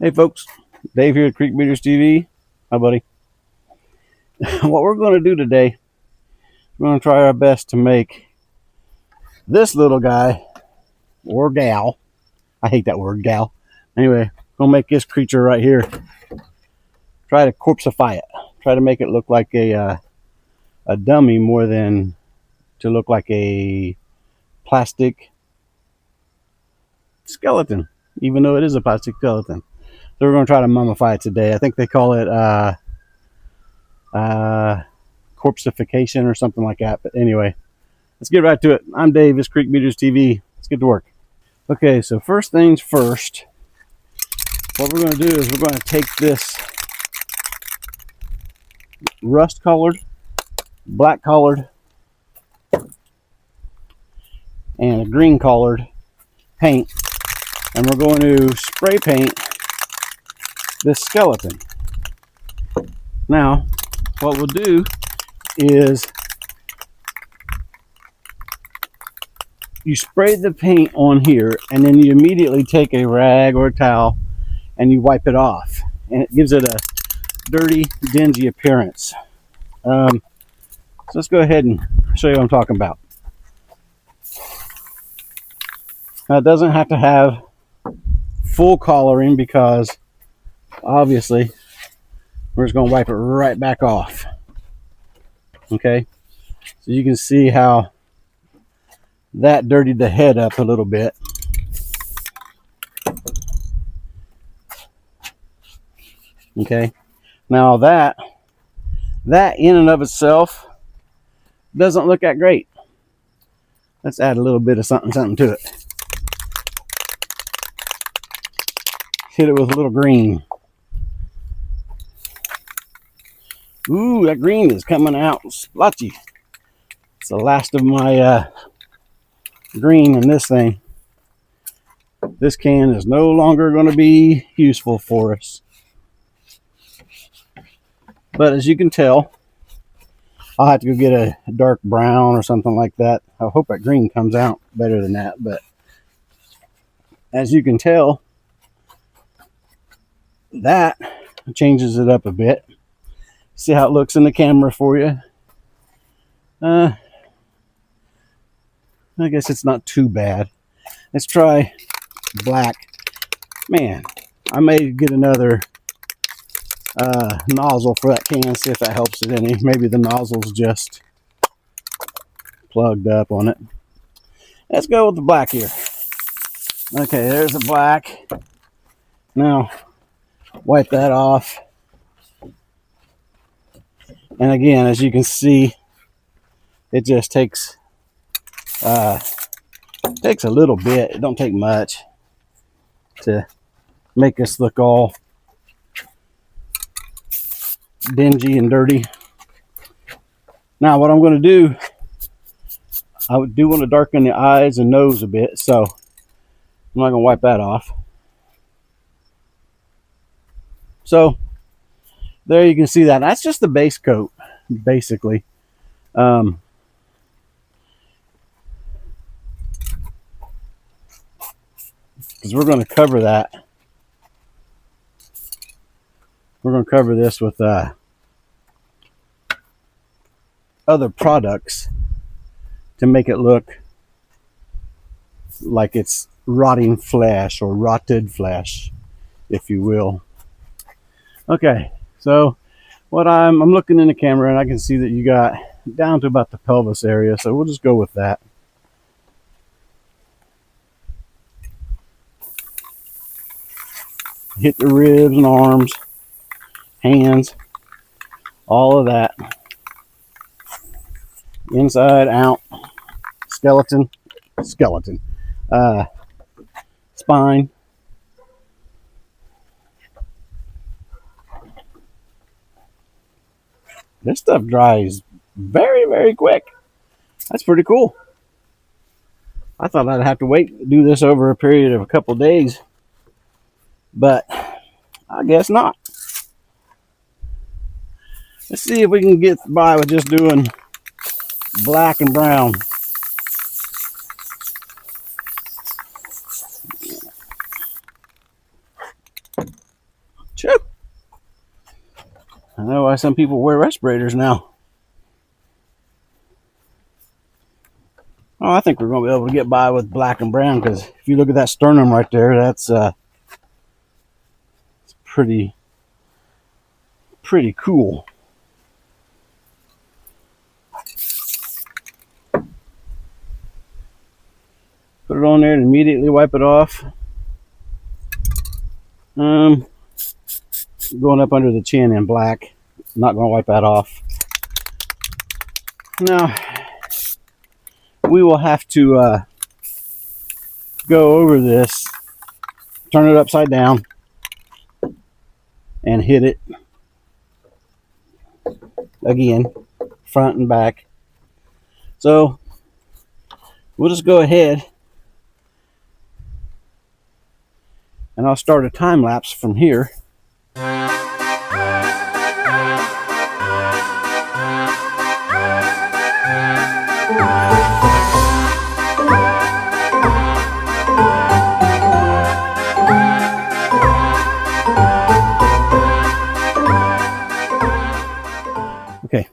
Hey folks, Dave here at Creek Beaters TV. Hi buddy. What we're going to do today, we're going to try our best to make this little guy, or gal, I hate that word, gal. Anyway, going to make this creature right here, try to corpseify it. Try to make it look like a dummy more than to look like a plastic skeleton, even though it is a plastic skeleton. So we're going to try to mummify it today. I think they call it corpseification or something like that. But anyway, let's get right to it. I'm Dave, it's Creek Beaters TV. Let's get to work. Okay, so first things first, what we're going to do is we're going to take this rust colored, black colored, and a green colored paint, and we're going to spray paint this skeleton. Now, what we'll do is you spray the paint on here, and then you immediately take a rag or a towel and you wipe it off, and it gives it a dirty, dingy appearance. So let's go ahead and show you what I'm talking about. Now, it doesn't have to have full coloring because obviously we're just going to wipe it right back off. Okay, so you can see how that dirtied the head up a little bit. Okay, now that in and of itself doesn't look that great. Let's add a little bit of something to it. Hit it with a little green. Ooh, that green is coming out splotchy. It's the last of my green in this thing. This can is no longer going to be useful for us. But as you can tell, I'll have to go get a dark brown or something like that. I hope that green comes out better than that. But as you can tell, that changes it up a bit. See how it looks in the camera for you. I guess it's not too bad. Let's try black. Man, I may get another nozzle for that can, see if that helps it any. Maybe the nozzle's just plugged up on it. Let's go with the black here. Okay, there's the black. Now, wipe that off. And again, as you can see, it just takes a little bit. It don't take much to make us look all dingy and dirty. Now, what I'm going to do, I do want to darken the eyes and nose a bit, so I'm not going to wipe that off. So there you can see that. That's just the base coat, basically. Because we're going to cover that. We're going to cover this with other products to make it look like it's rotting flesh or rotted flesh, if you will. Okay, so what I'm looking in the camera, and I can see that you got down to about the pelvis area, so we'll just go with that. Hit the ribs and arms, hands, all of that. Inside, out, skeleton, spine. This stuff dries very, very quick. That's pretty cool. I thought I'd have to wait to do this over a period of a couple of days, but I guess not. Let's see if we can get by with just doing black and brown. I know why some people wear respirators now. Oh, I think we're going to be able to get by with black and brown, because if you look at that sternum right there, that's it's pretty cool. Put it on there and immediately wipe it off. Going up under the chin in black. Not going to wipe that off. Now, we will have to go over this, turn it upside down, and hit it again, front and back. So, we'll just go ahead and I'll start a time lapse from here. Okay,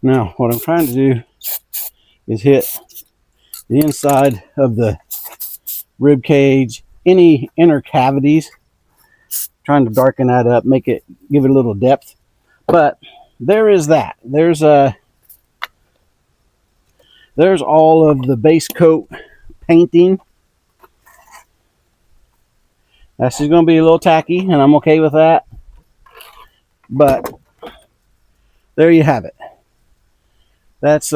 now what I'm trying to do is hit the inside of the rib cage, any inner cavities, trying to darken that up, give it a little depth. But there is that. There's all of the base coat painting. That's just going to be a little tacky, and I'm okay with that. But there you have it. That's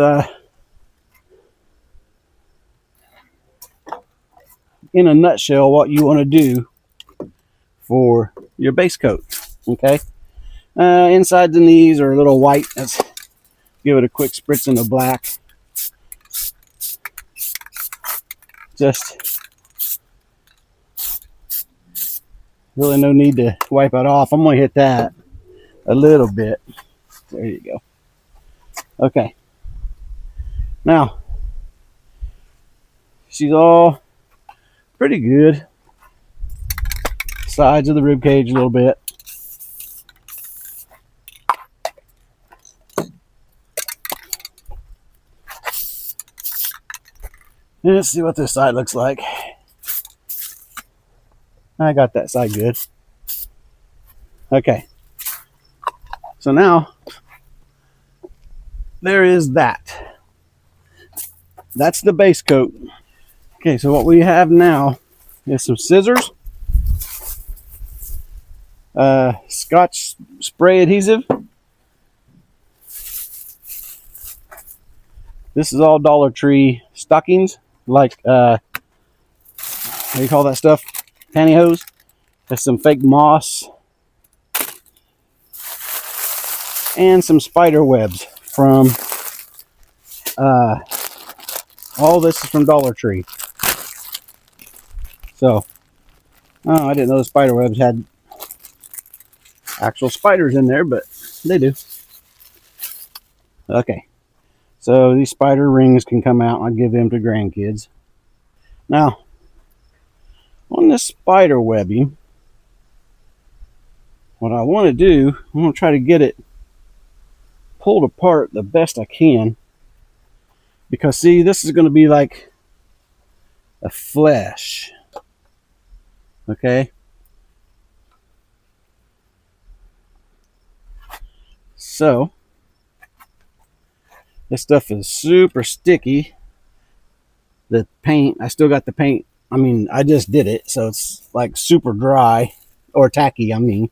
in a nutshell what you want to do for your base coat. Okay, inside the knees are a little white. Let's give it a quick spritzing of black. Just really no need to wipe it off. I'm going to hit that a little bit. There you go. Okay. Now, she's all pretty good. Sides of the rib cage a little bit. Let's see what this side looks like. I got that side good. Okay. So now, there is that. That's the base coat. Okay, so what we have now is some scissors, Scotch spray adhesive. This is all Dollar Tree stockings, like what do you call that stuff? Pantyhose. There's some fake moss and some spider webs from all this is from Dollar Tree. So, oh, I didn't know the spider webs had actual spiders in there, but they do. Okay, so these spider rings can come out, and I'll give them to grandkids. Now, on this spider webbing, what I want to do, I'm going to try to get it pulled apart the best I can, because see, this is going to be like a flesh. Okay, so this stuff is super sticky. The paint, I still got the paint. I mean, I just did it, so it's like super dry, or tacky, I mean.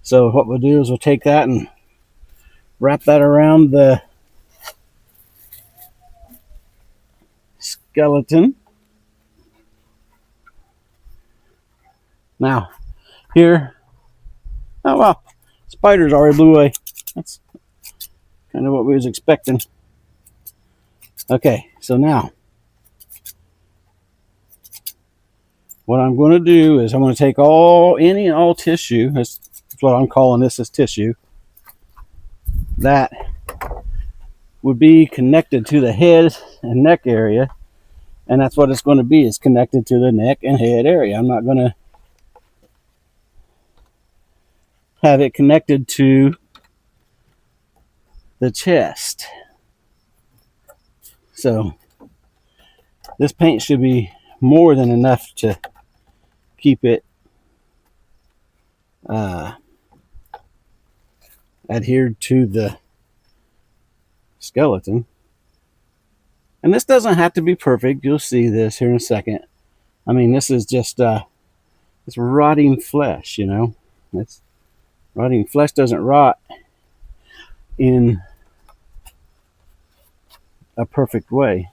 So what we'll do is we'll take that and wrap that around the skeleton. Now, here, oh wow, spiders already blew away. That's kind of what we was expecting. Okay, so now, what I'm going to do is I'm going to take any and all tissue, that's what I'm calling this, is tissue, that would be connected to the head and neck area, and that's what it's going to be, is connected to the neck and head area. I'm not going to have it connected to the chest. So this paint should be more than enough to keep it adhered to the skeleton. And this doesn't have to be perfect. You'll see this here in a second. I mean, this is just it's rotting flesh, you know. It's rotting flesh doesn't rot in a perfect way.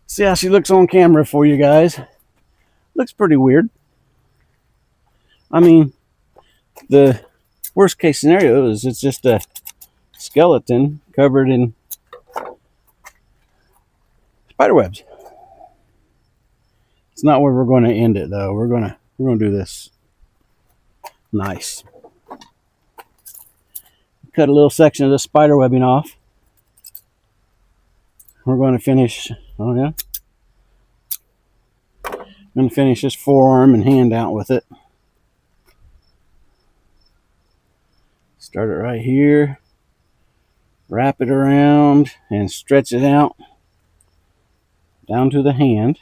See how she looks on camera for you guys. Looks pretty weird. I mean, the worst case scenario is it's just a skeleton covered in spider webs. It's not where we're going to end it though. We're gonna do this nice. Cut a little section of the spider webbing off. We're going to finish. Oh yeah. I'm going to finish this forearm and hand out with it. Start it right here. Wrap it around and stretch it out down to the hand.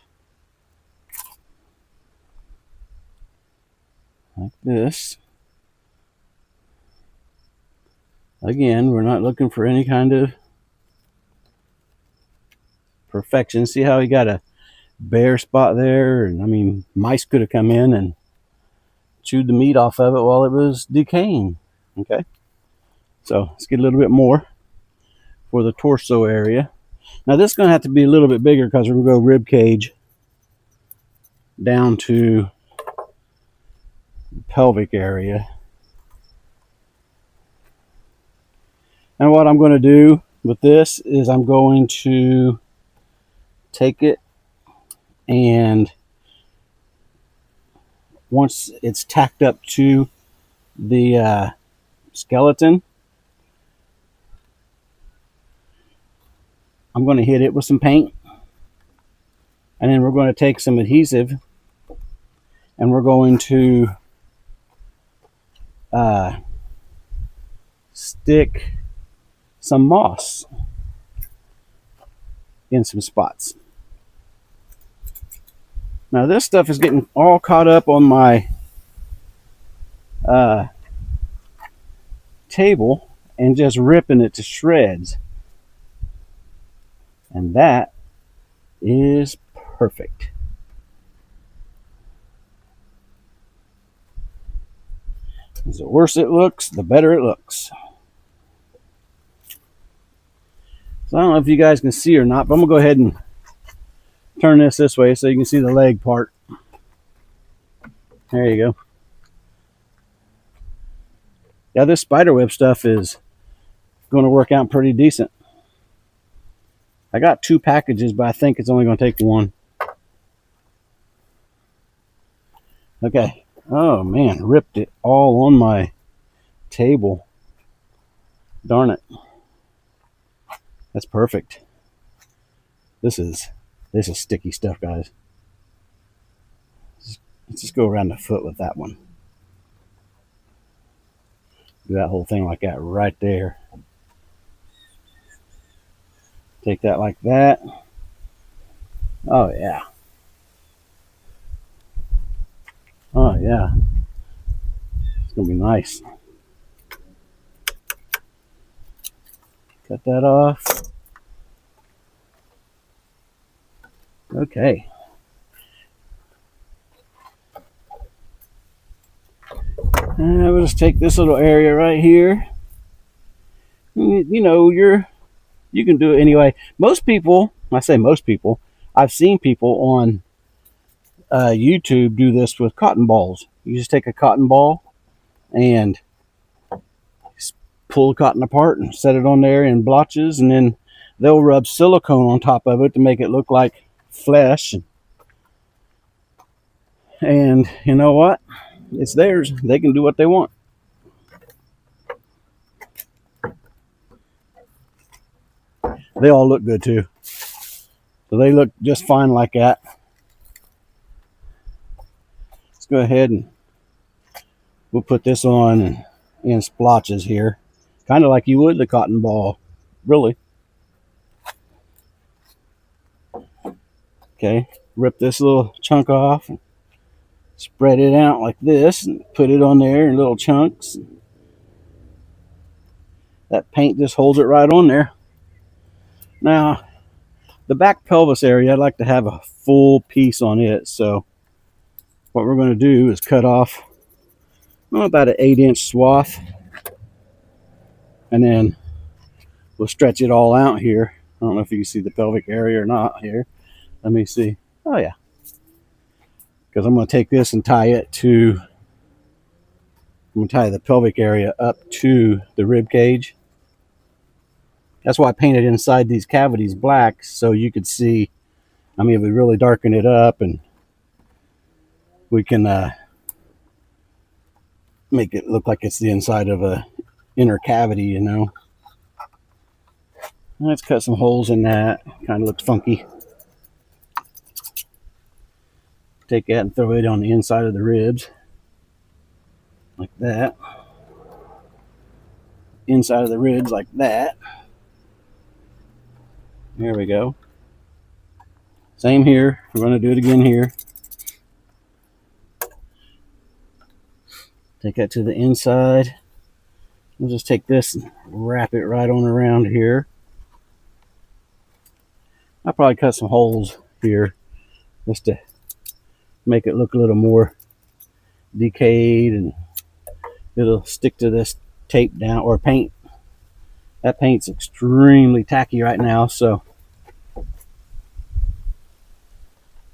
Like this. Again, we're not looking for any kind of perfection. See how he got a bare spot there? And I mean, mice could have come in and chewed the meat off of it while it was decaying. Okay, so let's get a little bit more for the torso area. Now this is going to have to be a little bit bigger because we're going to go rib cage down to the pelvic area. And what I'm going to do with this is I'm going to take it, and once it's tacked up to the skeleton, I'm going to hit it with some paint, and then we're going to take some adhesive and we're going to stick some moss in some spots. Now this stuff is getting all caught up on my table and just ripping it to shreds. And that is perfect. The worse it looks, the better it looks. So I don't know if you guys can see or not, but I'm going to go ahead and turn this way so you can see the leg part. There you go. Yeah, this spiderweb stuff is going to work out pretty decent. I got 2 packages, but I think it's only going to take 1. Okay. Oh man, ripped it all on my table. Darn it. That's perfect. This is sticky stuff, guys. Let's just go around the foot with that one. Do that whole thing like that right there. Take that like that. Oh yeah. Oh yeah. It's gonna be nice. Cut that off. Okay. And we'll just take this little area right here. You know, you can do it anyway. Most people, I say most people, I've seen people on YouTube do this with cotton balls. You just take a cotton ball and pull the cotton apart and set it on there in blotches, and then they'll rub silicone on top of it to make it look like flesh. And you know what? It's theirs. They can do what they want. They all look good too. So they look just fine like that. Let's go ahead and we'll put this on in splotches here. Kind of like you would the cotton ball, really. Okay, rip this little chunk off and spread it out like this and put it on there in little chunks. That paint just holds it right on there. Now, the back pelvis area, I'd like to have a full piece on it. So what we're going to do is cut off about an 8-inch swath. And then we'll stretch it all out here. I don't know if you can see the pelvic area or not here. Let me see. Oh, yeah. Because I'm going to take this and tie it to, I'm going to tie the pelvic area up to the rib cage. That's why I painted inside these cavities black, so you could see. I mean, if we really darken it up, and we can make it look like it's the inside of a inner cavity, you know. Let's cut some holes in that. Kind of looks funky. Take that and throw it on the inside of the ribs, like that. Inside of the ribs, like that. There we go. Same here. We're going to do it again here. Take that to the inside. We'll just take this and wrap it right on around here. I'll probably cut some holes here just to make it look a little more decayed, and it'll stick to this tape down or paint. That paint's extremely tacky right now, so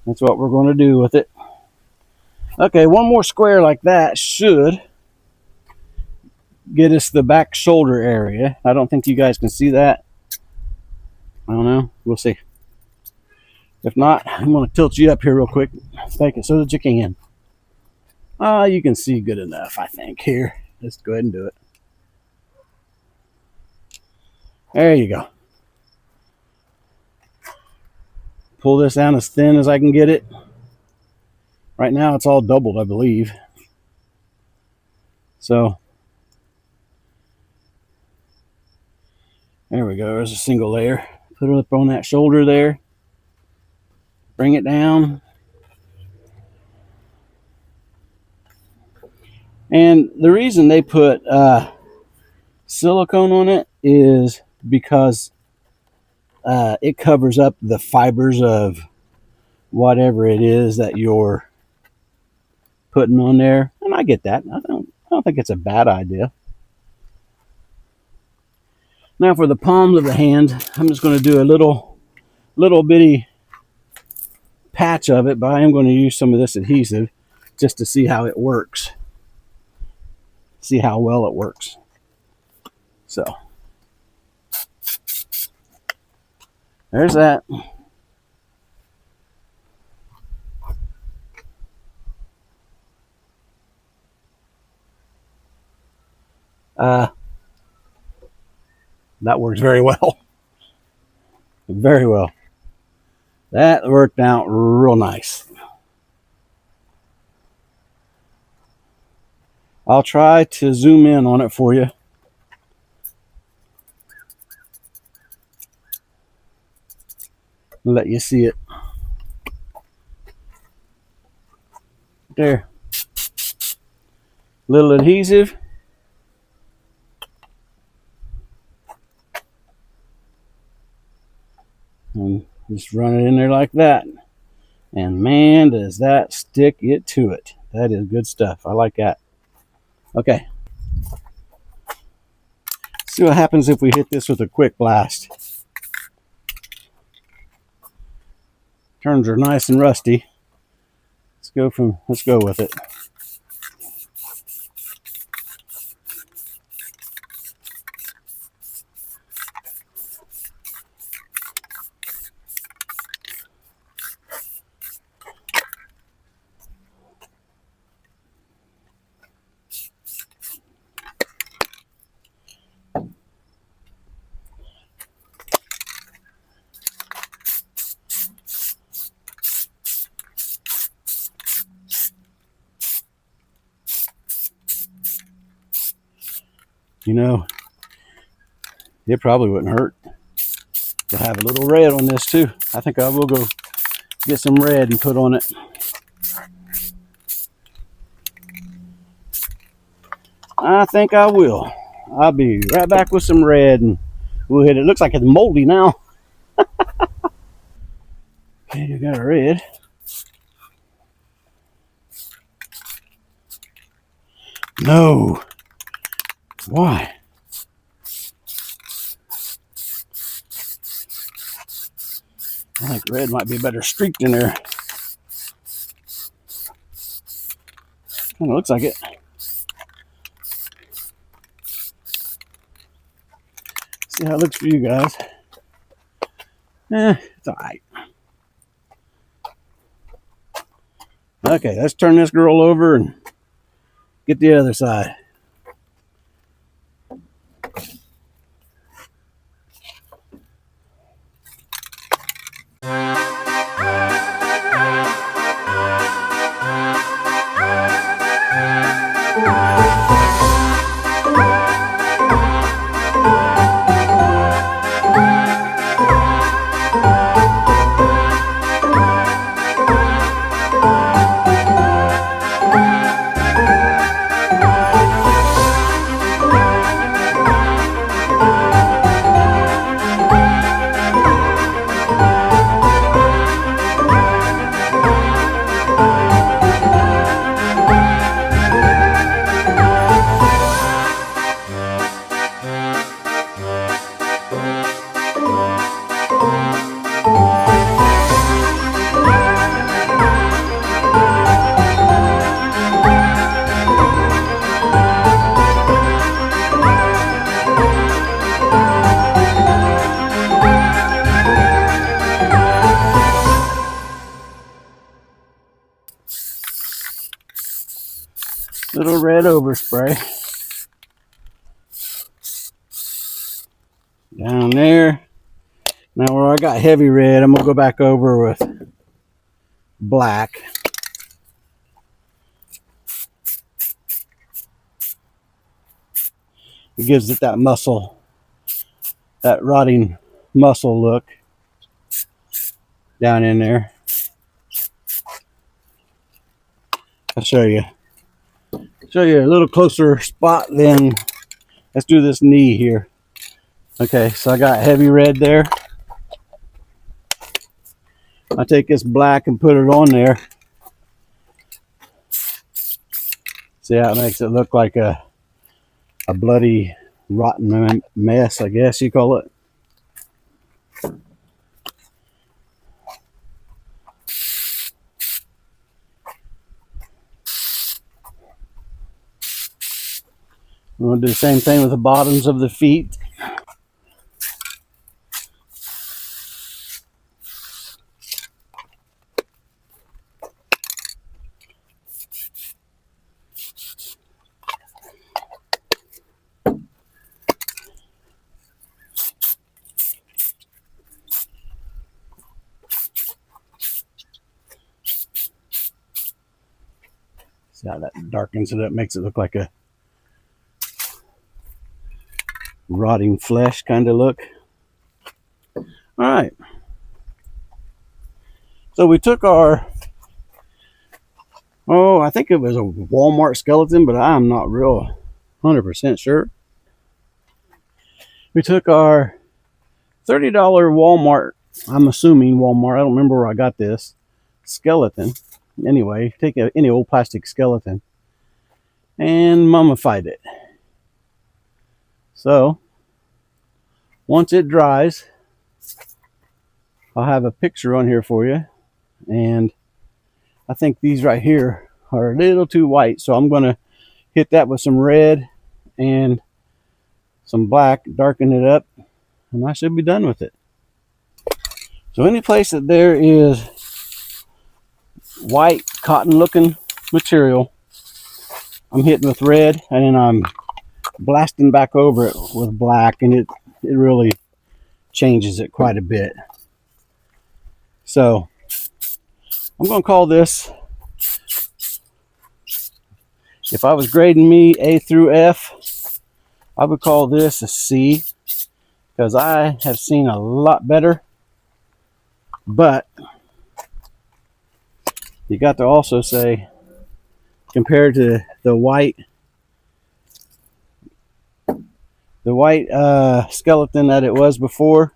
that's what we're going to do with it. Okay, one more square like that should get us the back shoulder area. I don't think you guys can see that. I don't know. We'll see. If not, I'm going to tilt you up here real quick. Make it so that you can. You can see good enough, I think. Here, let's go ahead and do it. There you go. Pull this down as thin as I can get it. Right now it's all doubled, I believe. So there we go. There's a single layer. Put it up on that shoulder there. Bring it down. And the reason they put silicone on it is because it covers up the fibers of whatever it is that you're putting on there. And I get that. I don't think it's a bad idea. Now for the palms of the hand, I'm just going to do a little bitty patch of it, but I am going to use some of this adhesive just to see how it works. See how well it works. So there's that. That works very well. Very well. That worked out real nice. I'll try to zoom in on it for you. Let you see it. There. Little adhesive. And just run it in there like that. And man, does that stick it to it. That is good stuff. I like that. Okay. See what happens if we hit this with a quick blast. Turns are nice and rusty. Let's go with it. You know, it probably wouldn't hurt to have a little red on this too. I think I will go get some red and put on it. I think I will. I'll be right back with some red and we'll hit it. It looks like it's moldy now. Okay, you got a red. No. Why? I think red might be better streaked in there. It looks like it. See how it looks for you guys. It's alright. Okay, let's turn this girl over and get the other side. Little red overspray. Down there. Now where I got heavy red, I'm going to go back over with black. It gives it that muscle, that rotting muscle look down in there. I'll show you a little closer spot. Then let's do this knee here. Okay, so I got heavy red there. I take this black and put it on there. See how it makes it look like a bloody rotten mess, I guess you call it. I'm going to do the same thing with the bottoms of the feet. See how that darkens it up, makes it look like a rotting flesh kind of look. All right. So we took our, I think it was a Walmart skeleton, but I'm not real 100% sure. We took our $30 Walmart, I'm assuming Walmart, I don't remember where I got this, skeleton. Anyway, take any old plastic skeleton and mummified it. So once it dries, I'll have a picture on here for you. And I think these right here are a little too white, so I'm going to hit that with some red and some black, darken it up, and I should be done with it. So any place that there is white cotton looking material, I'm hitting with red, and then I'm blasting back over it with black, and it really changes it quite a bit. So I'm going to call this, if I was grading me A through F, I would call this a C, because I have seen a lot better. But you got to also say, compared to the white skeleton that it was before,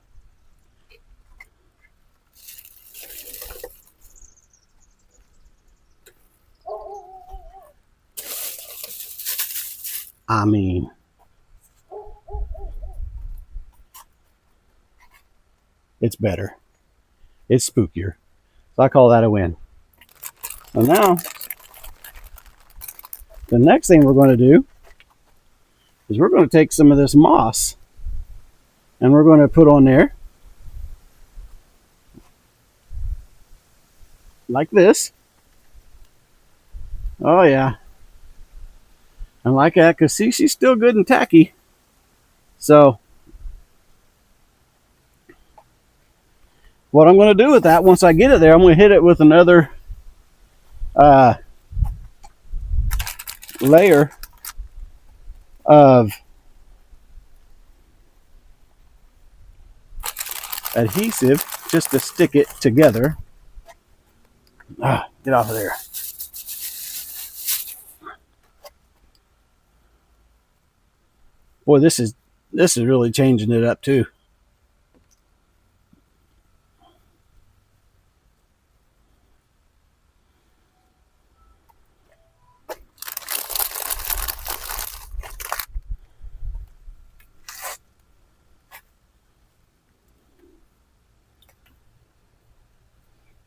I mean, it's better. It's spookier. So I call that a win. So now, the next thing we're going to do is we're going to take some of this moss and we're going to put on there like this. Oh yeah. And like that, because see, she's still good and tacky. So what I'm going to do with that, once I get it there, I'm going to hit it with another layer of adhesive just to stick it together. Get off of there. Boy, this is really changing it up too.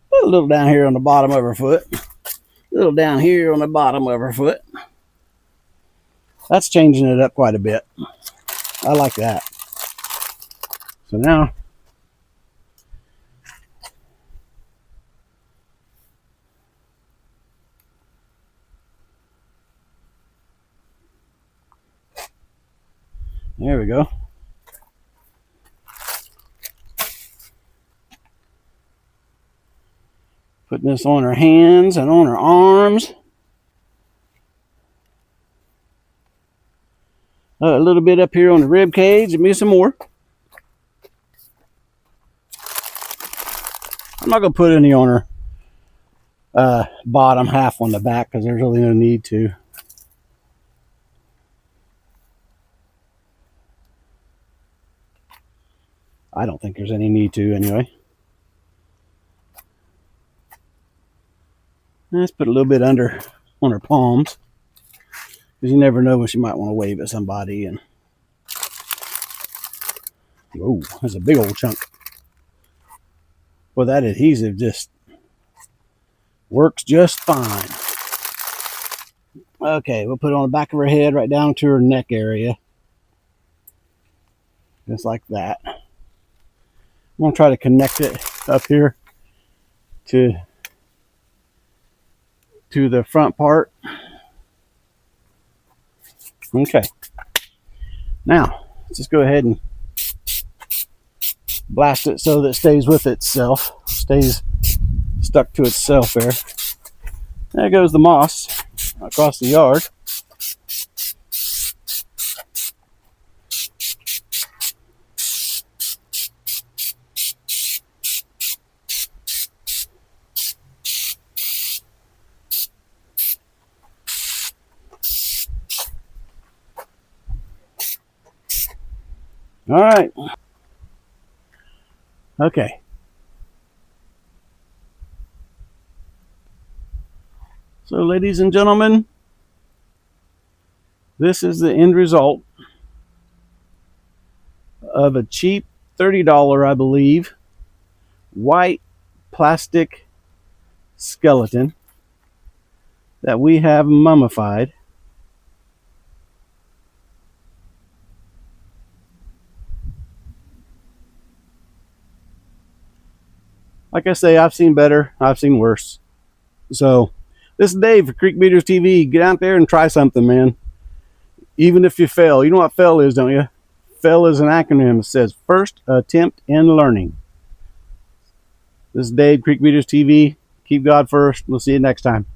Put a little down here on the bottom of her foot. A little down here on the bottom of her foot. That's changing it up quite a bit. I like that. So now, there we go. Putting this on her hands and on her arms. A little bit up here on the rib cage, and me some more. I'm not going to put any on her bottom half on the back because there's really no need to. I don't think there's any need to anyway. Let's put a little bit under on her palms, because you never know when she might want to wave at somebody. And whoa, that's a big old chunk. Well, that adhesive just works just fine. Okay, we'll put it on the back of her head, right down to her neck area, just like that. I'm gonna try to connect it up here to the front part. Okay. Now, let's just go ahead and blast it so that it stays with itself. Stays stuck to itself there. There goes the moss across the yard. All right. Okay. So, ladies and gentlemen, this is the end result of a cheap $30, I believe, white plastic skeleton that we have mummified. Like I say, I've seen better, I've seen worse. So, this is Dave for Creek Beaters TV. Get out there and try something, man. Even if you fail. You know what fail is, don't you? Fail is an acronym. It says first attempt in learning. This is Dave, Creek Beaters TV. Keep God first. We'll see you next time.